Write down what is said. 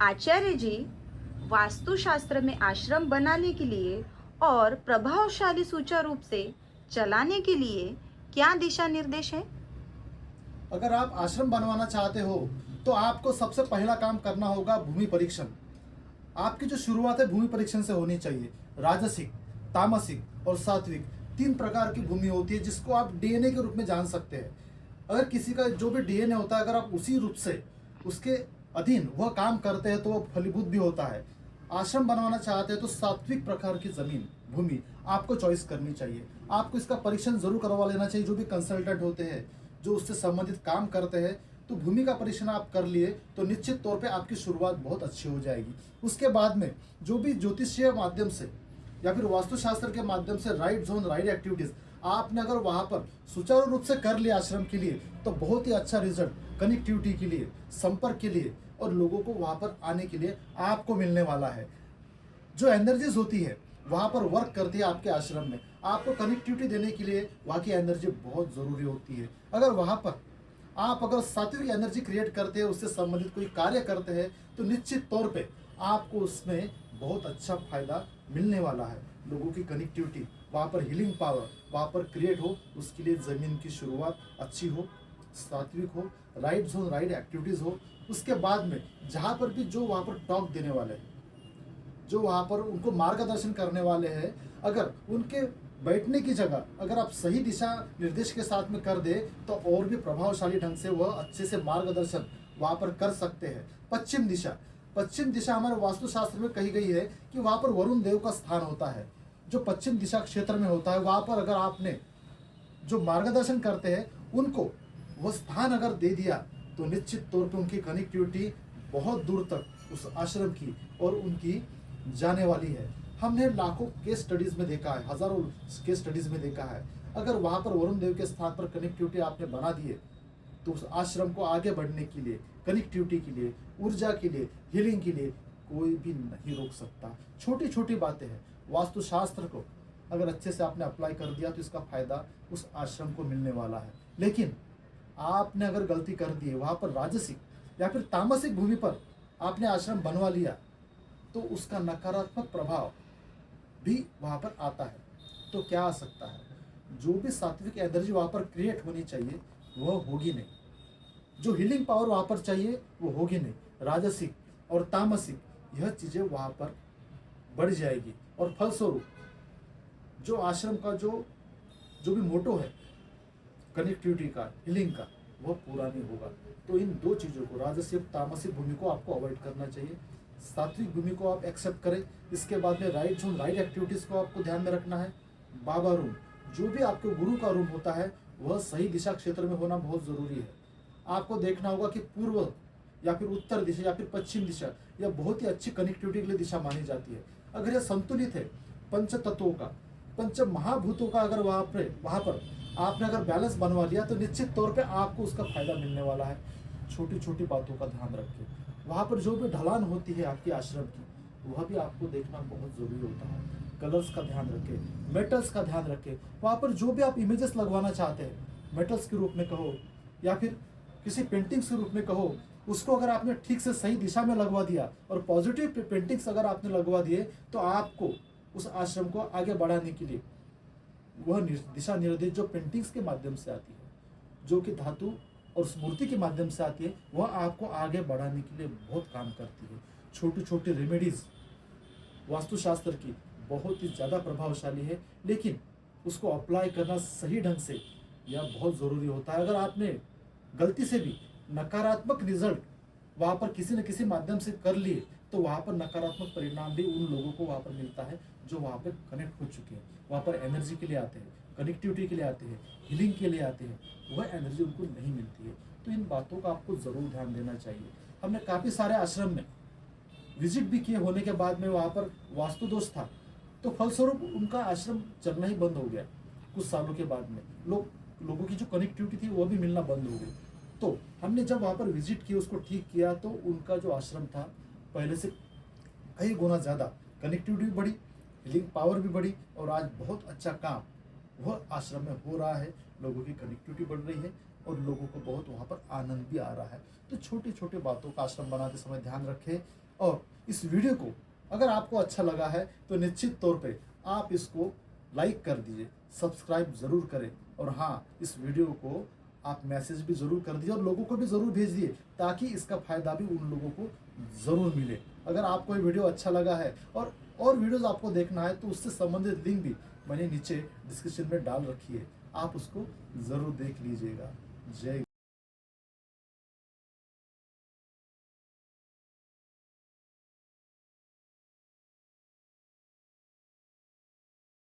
आचार्य जी, वास्तुशास्त्र में आश्रम बनाने के लिए और प्रभावशाली सुचारू रूप से चलाने के लिए क्या दिशा निर्देश है? अगर आप आश्रम बनवाना चाहते हो तो आपको सबसे पहला काम करना होगा भूमि परीक्षण। आपकी जो शुरुआत है भूमि परीक्षण से होनी चाहिए। राजसिक, तामसिक और सात्विक तीन प्रकार की भूमि होती है जिसको आप डीएनए के रूप में जान सकते हैं। अगर किसी का जो भी डीएनए होता है अगर आप उसी रूप से उसके अधीन वह काम करते हैं तो वह फलीभूत भी होता है। आश्रम बनवाना चाहते हैं तो सात्विक प्रकार की जमीन भूमि आपको चॉइस करनी चाहिए। आपको इसका परीक्षण जरूर करवा लेना चाहिए। जो भी कंसल्टेंट होते हैं जो उससे संबंधित काम करते हैं, तो भूमि का परीक्षण आप कर लिए तो निश्चित तौर पे आपकी शुरुआत बहुत अच्छी हो जाएगी। उसके बाद में जो भी ज्योतिषीय माध्यम से या फिर वास्तुशास्त्र के माध्यम से राइट जोन राइट एक्टिविटीज आपने अगर वहां पर सुचारू रूप से कर लिया आश्रम के लिए तो बहुत ही अच्छा रिजल्ट कनेक्टिविटी के लिए, संपर्क के लिए और लोगों को वहां पर आने के लिए आपको मिलने वाला है। जो एनर्जीज होती है वहां पर वर्क करती है आपके आश्रम में, आपको कनेक्टिविटी देने के लिए वहाँ की एनर्जी बहुत ज़रूरी होती है। अगर वहाँ पर आप अगर सात्विक एनर्जी क्रिएट करते हैं, उससे संबंधित कोई कार्य करते हैं तो निश्चित तौर पे आपको उसमें बहुत अच्छा फायदा मिलने वाला है। लोगों की कनेक्टिविटी वहाँ पर, हीलिंग पावर वहाँ पर क्रिएट हो, उसके लिए ज़मीन की शुरुआत अच्छी हो, सात्विक हो, राइट जोन राइट एक्टिविटीज़ हो। उसके बाद में जहाँ पर भी जो वहाँ पर टॉक देने वाले हैं, जो वहाँ पर उनको मार्गदर्शन करने वाले हैं, अगर उनके बैठने की जगह अगर आप सही दिशा निर्देश के साथ में कर दे तो और भी प्रभावशाली ढंग से वह अच्छे से मार्गदर्शन वहाँ पर कर सकते हैं। पश्चिम दिशा हमारे वास्तुशास्त्र में कही गई है कि वहाँ पर वरुण देव का स्थान होता है। जो पश्चिम दिशा क्षेत्र में होता है वहाँ पर अगर आपने जो मार्गदर्शन करते हैं उनको वह स्थान अगर दे दिया तो निश्चित तौर पर उनकी कनेक्टिविटी बहुत दूर तक उस आश्रम की और उनकी जाने वाली है। हमने लाखों केस स्टडीज में देखा है, हजारों केस स्टडीज में देखा है। अगर वहां पर वरुण देव के स्थान पर कनेक्टिविटी आपने बना दिए तो उस आश्रम को आगे बढ़ने के लिए, कनेक्टिविटी के लिए, ऊर्जा के लिए, हीलिंग के लिए कोई भी नहीं रोक सकता। छोटी छोटी बातें हैं, वास्तुशास्त्र को अगर अच्छे से आपने अप्लाई कर दिया तो इसका फायदा उस आश्रम को मिलने वाला है। लेकिन आपने अगर गलती कर दी है, वहां पर राजसिक या फिर तामसिक भूमि पर आपने आश्रम बनवा लिया तो उसका नकारात्मक प्रभाव भी वहां पर आता है। तो क्या आ सकता है, जो भी सात्विक एनर्जी वहां पर क्रिएट होनी चाहिए वह होगी नहीं, जो हीलिंग पावर वहां पर चाहिए वो होगी नहीं। राजसिक और तामसिक यह चीजें वहां पर बढ़ जाएगी और फलस्वरूप जो आश्रम का जो जो भी मोटो है कनेक्टिविटी का, हीलिंग का, वह पूरा नहीं होगा। तो इन दो चीज़ों को, राजसिक तामसिक भूमि को आपको अवॉइड करना चाहिए। सात्विक भूमि को आप एक्सेप्ट करें। इसके बाद में राइट जोन राइट एक्टिविटीज़ को आपको ध्यान में रखना है। बाबा रूम, जो भी आपके गुरु का रूम होता है वह सही दिशा क्षेत्र में होना बहुत ज़रूरी है। आपको देखना होगा कि पूर्व या फिर उत्तर दिशा या फिर पश्चिम दिशा यह बहुत ही अच्छी कनेक्टिविटी के लिए दिशा मानी जाती है। अगर यह संतुलित है, पंच तत्वों का, पंच महाभूतों का, अगर वहाँ पर आपने अगर बैलेंस बनवा लिया तो निश्चित तौर पे आपको उसका फायदा मिलने वाला है। छोटी छोटी बातों का ध्यान रखें। वहाँ पर जो भी ढलान होती है आपकी आश्रम की वह भी आपको देखना बहुत ज़रूरी होता है। कलर्स का ध्यान रखें, मेटल्स का ध्यान रखें। वहाँ पर जो भी आप इमेजेस लगवाना चाहते हैं, मेटल्स के रूप में कहो या फिर किसी पेंटिंग्स के रूप में कहो, उसको अगर आपने ठीक से सही दिशा में लगवा दिया और पॉजिटिव पेंटिंग्स अगर आपने लगवा दिए तो आपको उस आश्रम को आगे बढ़ाने के लिए वह दिशा निर्देश जो पेंटिंग्स के माध्यम से आती है, जो कि धातु और स्मृति के माध्यम से आती है, वह आपको आगे बढ़ाने के लिए बहुत काम करती है। छोटी छोटी रेमेडीज वास्तुशास्त्र की बहुत ही ज़्यादा प्रभावशाली है, लेकिन उसको अप्लाई करना सही ढंग से यह बहुत ज़रूरी होता है। अगर आपने गलती से भी नकारात्मक रिजल्ट वहाँ पर किसी न किसी माध्यम से कर लिए तो वहाँ पर नकारात्मक परिणाम भी उन लोगों को वहाँ पर मिलता है जो वहाँ पर कनेक्ट हो चुके हैं, वहाँ पर एनर्जी के लिए आते हैं, कनेक्टिविटी के लिए आते हैं, हीलिंग के लिए आते हैं, वह एनर्जी उनको नहीं मिलती है। तो इन बातों का आपको ज़रूर ध्यान देना चाहिए। हमने काफ़ी सारे आश्रम में विजिट भी किए, होने के बाद में वहाँ पर वास्तु दोष था तो फलस्वरूप उनका आश्रम चलना ही बंद हो गया। कुछ सालों के बाद में लोगों की जो कनेक्टिविटी थी वो भी मिलना बंद हो गई। तो हमने जब वहाँ पर विजिट किया, उसको ठीक किया, तो उनका जो आश्रम था पहले से कई गुना ज़्यादा कनेक्टिविटी भी बढ़ी, हीलिंग पावर भी बढ़ी और आज बहुत अच्छा काम वह आश्रम में हो रहा है। लोगों की कनेक्टिविटी बढ़ रही है और लोगों को बहुत वहाँ पर आनंद भी आ रहा है। तो छोटी छोटी बातों का आश्रम बनाते समय ध्यान रखें। और इस वीडियो को अगर आपको अच्छा लगा है तो निश्चित तौर पे आप इसको लाइक कर दीजिए, सब्सक्राइब ज़रूर करें, और हाँ, इस वीडियो को आप मैसेज भी ज़रूर कर दीजिए और लोगों को भी ज़रूर भेज दिए, ताकि इसका फ़ायदा भी उन लोगों को ज़रूर मिले। अगर आपको ये वीडियो अच्छा लगा है और वीडियोज़ आपको देखना है तो उससे संबंधित लिंक भी मैंने नीचे डिस्क्रिप्शन में डाल रखी है, आप उसको ज़रूर देख लीजिएगा। जय